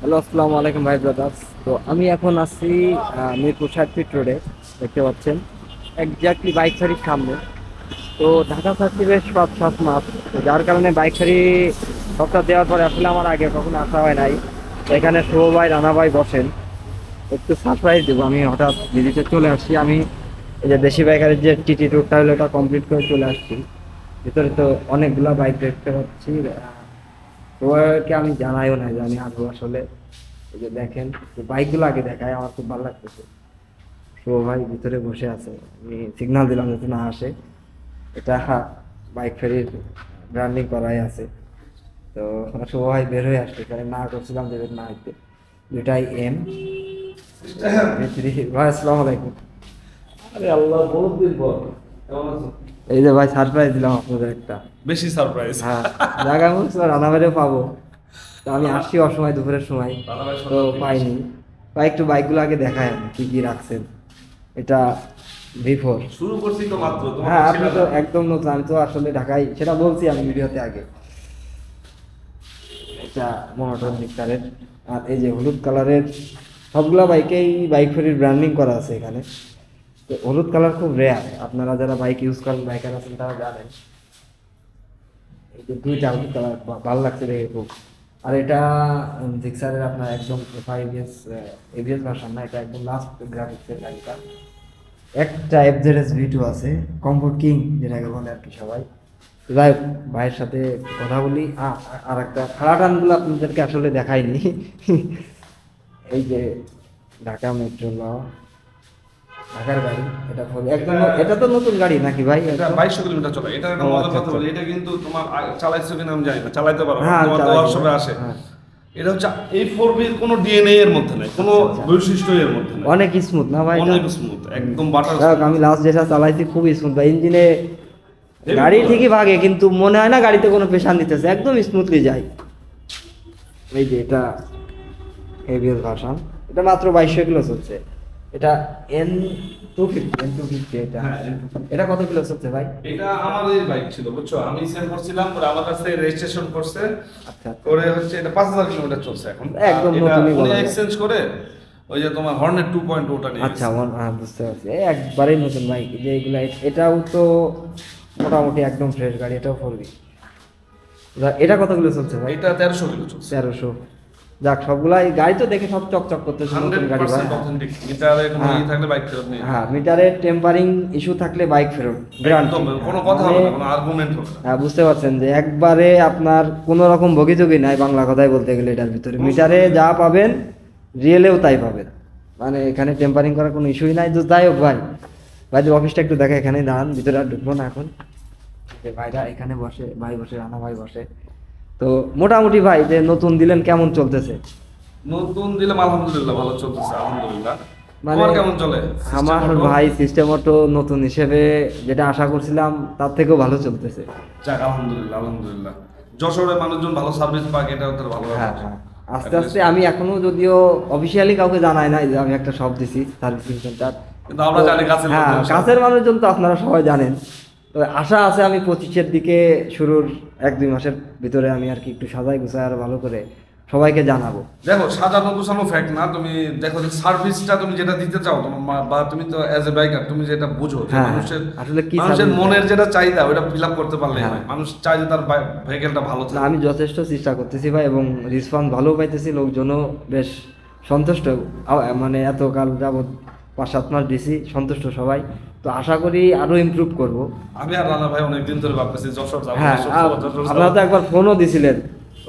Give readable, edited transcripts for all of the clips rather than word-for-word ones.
Hello, আসসালামু আলাইকুম ভাই ব্রাদার্স। তো আমি এখন আছি মিরপুর 60 ফিট রোডে, দেখতে পাচ্ছেন একজাক্টলি বাইক ফেরির সামনে। তো ঢাকা সার্কিটের সব সব মাপ, তো যার কারণে বাইক ফেরি সবটা দেওয়ার পরে আসলে আমার আগে কখনো আসা হয় নাই। তো এখানে শুভ ভাই, রানা ভাই বসেন, একটু সারপ্রাইজ দেবো। আমি হঠাৎ ভিজিটে চলে আসছি। আমি এই যে দেশি বাইকারের যে টিটি ট্যুরটা হলো ওটা কমপ্লিট করে চলে আসছি। ভিতরে তো অনেকগুলা বাইক দেখতে পাচ্ছি। সবাইকে আমি জানাইও না যে আমি আসবো আসলে। এই যে দেখেন, বাইকগুলো আগে দেখায়, আমার খুব ভালো লাগতেছে। শুভ ভাই ভিতরে বসে আছে, আমি সিগন্যাল দিলাম যাতে না আসে। এটা বাইক ফেরির ব্র্যান্ডিং করাই আছে। তো শুভ ভাই বের হয়ে আসছে, এখানে না করছিলাম যে বের না হইতে। দুটাই এম ভাই, আসসালামু আলাইকুম। আরে আল্লাহ, বহুত দিন পর কেমন আছো? এই যে ভাই, সারপ্রাইজ দিলাম আপনাদের একটা। বেশি সারপ্রাইজ। হ্যাঁ, জায়গা বলছি রান্না বাইরেও পাবো। তো আমি আসছি অসময়, দুপুরের সময়, তো পাইনি। ভাই একটু বাইকগুলো আগে দেখায়, কি কি রাখছেন। এটা V4। শুরু করছি তো মাত্র, তোমার হ্যাঁ, তো আপনি সেটা তো না। একদম নতুন, আমি তো আসলে ঢাকায়, সেটা বলছি আমি ভিডিওতে আগে। এটা মনোটন মিক্সারের। আর এই যে হলুদ কালারের সবগুলা বাইকেই বাইক ফেরির ব্র্যান্ডিং করা আছে এখানে। তো হলুদ কালার খুব রেয়ার, আপনারা যারা বাইক ইউজ করেন, বাইকার আছেন, তারা জানেন। এই যে দুইটা হলুদ কালার ভালো লাগছে দেখে খুব। আর এটা জিক্সারের আপনার একদম এবিএস এবিএস ভার্সন না, এটা একদম লাস্ট গ্রাফিক্সের গাড়িটা। একটা এফজেডএস V2 আছে, কমফোর্ট কিং যেটাকে বলে আর কি সবাই। তো যাই হোক, ভাইয়ের সাথে কথা বলি। আর একটা খাড়া টানগুলো আপনাদেরকে আসলে দেখাইনি। এই যে ঢাকা মেট্রো ল, ঢাকার গাড়ি। এটা একদম এটা তো নতুন গাড়ি নাকি ভাই? এটা 2200 কিলোমিটার চলে। এটা একটা ও, মজার আচ্ছা, কথা বলি, আচ্ছা। এটা কিন্তু তোমার চালাইছো কিনা আমি জানি না, চালাইতে পারো, হ্যাঁ, তোমার তো চালাই ওয়ার্কশপে আসে। হ্যাঁ। এটা হচ্ছে এই 4B এর কোনো ডিএনএ এর মধ্যে নাই, কোনো আচ্ছা, আচ্ছা। বৈশিষ্ট্য এর মধ্যে নাই। অনেক স্মুথ না ভাই এটা? অনেক স্মুথ, একদম বাটার। যাই হোক, আমি লাস্ট যেটা চালাইছি খুবই স্মুথ ভাই। ইঞ্জিনে গাড়ি ঠিকই ভাগে, কিন্তু মনে হয় না গাড়িতে কোনো প্রেশার নিতেছে, একদম স্মুথলি যায়। এই যে এটা এবিএস ভার্সন, এটা মাত্র 2200 কিলো চলছে। এটা N250 এটা। হ্যাঁ, এটা কত কিলো চলছে ভাই? এটা আমাদের বাইক ছিল, বুঝছো, আমি সেল করছিলাম, পরে আমার কাছে রেজিস্ট্রেশন করছে, আচ্ছা, করে হচ্ছে এটা 5000 কিলোমিটার চলছে এখন। একদম এটা নতুনই উনি বলা যায়। এক্সচেঞ্জ করে ওই যে তোমার হর্নেট 2.0টা নিয়ে আচ্ছা, গেছে। হ্যাঁ, বুঝতে পারছি। একবারেই নতুন বাইক যে এগুলা, এটাও তো মোটামুটি একদম ফ্রেশ গাড়ি, এটাও 4B। এটা কত কিলো চলছে ভাই? এটা 1300 কিলো চলছে। 1300। যাক, সবগুলাই গাড়ি তো দেখে সব চকচক করতেছে, নতুন গাড়ি ভাই। 100% অথেন্টিক। মিটারে কোনো হ্যাঁ। থাকলে বাইক ফেরত নেই। হ্যাঁ, মিটারে টেম্পারিং ইস্যু থাকলে বাইক ফেরত, গ্যারান্টি। একদম কোনো কথা হবে না, কোনো আর্গুমেন্ট হবে না। হ্যাঁ, বুঝতে পারছেন যে একবারে আপনার কোনো রকম ভোগীযোগী নাই, বাংলা কথাই বলতে গেলে। এটার ভিতরে মিটারে যা পাবেন, রিয়েলেও তাই পাবেন। মানে এখানে টেম্পারিং করার কোনো ইস্যুই নাই। তো যাই হোক ভাই, ভাইদের অফিসটা একটু দেখা, এখানে দাঁড়ান, ভিতরে আর ঢুকবো না এখন। যে ভাইরা এখানে বসে, ভাই বসে, রানা ভাই বসে। তো মোটামুটি ভাই, যে নতুন দিলেন, কেমন চলতেছে? নতুন দিলাম, আলহামদুলিল্লাহ ভালো চলতেছে, আলহামদুলিল্লাহ। মানে তোমার কেমন চলে? আমার System auto? ভাই সিস্টেম অটো নতুন হিসেবে যেটা আশা করছিলাম তার থেকেও ভালো চলতেছে। যাক, আলহামদুলিল্লাহ, আলহামদুলিল্লাহ। যশোরে মানুষজন ভালো সার্ভিস পাক, এটা ওদের ভালো হ্যাঁ, ব্যাপার। হ্যাঁ। আস্তে আস্তে আমি এখনো যদিও অফিসিয়ালি কাউকে জানাই নাই যে আমি একটা শপ দিছি, সার্ভিসিং সেন্টার। কিন্তু আমরা জানি কাছের হ্যাঁ, লোকজন সব। কাছের মানুষজন তো আপনারা সবাই জানেন। তো আশা আছে আমি 25-এর দিকে, শুরুর 1-2 মাসের ভিতরে আমি আর কি একটু সাজাই গুছাই আর ভালো করে সবাইকে জানাবো। দেখো, সাজানো গোছানো ফ্যাক্ট না, তুমি দেখো যে সার্ভিসটা তুমি যেটা দিতে চাও তোমার বা তুমি তো অ্যাজ এ বাইকার তুমি যেটা বুঝো যে হ্যাঁ, মানুষের আসলে কি মানুষের service মনের যেটা চাহিদা ওটা ফিল আপ করতে পারলে হ্যাঁ। হয়। মানুষ চায় যে তার ভেহিকেলটা ভালো না, থাকে। আমি যথেষ্ট চেষ্টা করতেছি ভাই, এবং রেসপন্স ভালো পাইতেছি, লোকজনও বেশ সন্তুষ্ট। মানে এত কাল যাবৎ 5-7 মাস দিছি, সন্তুষ্ট সবাই। তো আশা করি আরো ইমপ্রুভ করব। আমি আর রানা ভাই অনেকদিন ধরে ভাবতেছি যশোর যাবো, হ্যাঁ, যশোর আপনারা যাবো। তো একবার ফোনও দিছিলেন,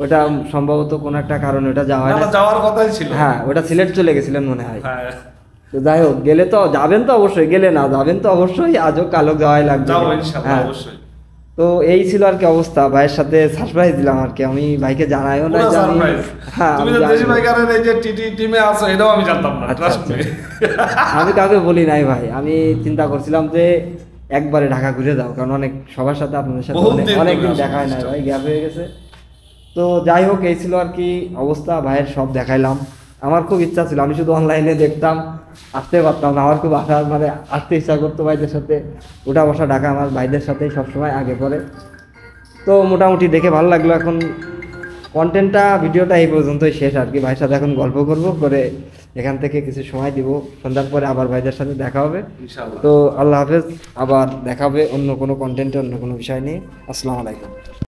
ওটা সম্ভবত কোনো একটা কারণে ওটা যাওয়া হয় না, না। না, যাওয়ার কথাই ছিল। হ্যাঁ, ওটা সিলেট চলে গেছিলেন মনে হয়। হ্যাঁ, তো যাই হোক, গেলে তো যাবেন, তো অবশ্যই গেলে না যাবেন তো অবশ্যই, আজও কালো যাওয়াই লাগবে। যাবো ইনশাআল্লাহ, হ্যাঁ। অবশ্যই। তো এই ছিল আর কি অবস্থা। ভাইয়ের সাথে সারপ্রাইজ দিলাম আর কি, আমি ভাইকে জানাইও না পুরো যে আমি। সারপ্রাইজ। হ্যাঁ, তুমি আমি যে দেশি জানি। বাইকারের এই যে টিটি টিমে আছো এটাও আমি জানতাম না, আচ্ছা, ট্রাস্ট আচ্ছা। মি। আমি কাউকে বলি নাই ভাই, আমি চিন্তা করছিলাম যে একবারে ঢাকা ঘুরে যাও, কারণ অনেক সবার সাথে, আপনাদের সাথে বহুত দিন অনেকদিন ধরে দেখা হয় না আসলে ভাই, গ্যাপ হয়ে গেছে। তো যাই হোক, এই ছিল আর কি অবস্থা। ভাইয়ের সব দেখাইলাম। আমার খুব ইচ্ছা ছিল, আমি শুধু অনলাইনে দেখতাম, আসতে পারতাম না। আমার খুব আসার, মানে আসতে ইচ্ছা করতো ভাইদের সাথে, উঠা বসা ঢাকা আমার ভাইদের সাথেই সবসময় আগে পরে। তো মোটামুটি দেখে ভালো লাগলো। এখন কন্টেন্টটা ভিডিওটা এই পর্যন্তই শেষ আর কি। ভাইয়ের সাথে এখন গল্প করব, করে এখান থেকে কিছু সময় দিব, সন্ধ্যার পরে আবার ভাইদের সাথে দেখা হবে। ইনশাআল্লাহ। তো আল্লাহ হাফেজ, আবার দেখা হবে অন্য কোনো কন্টেন্টে, অন্য কোনো বিষয় নিয়ে। আসসালামু আলাইকুম।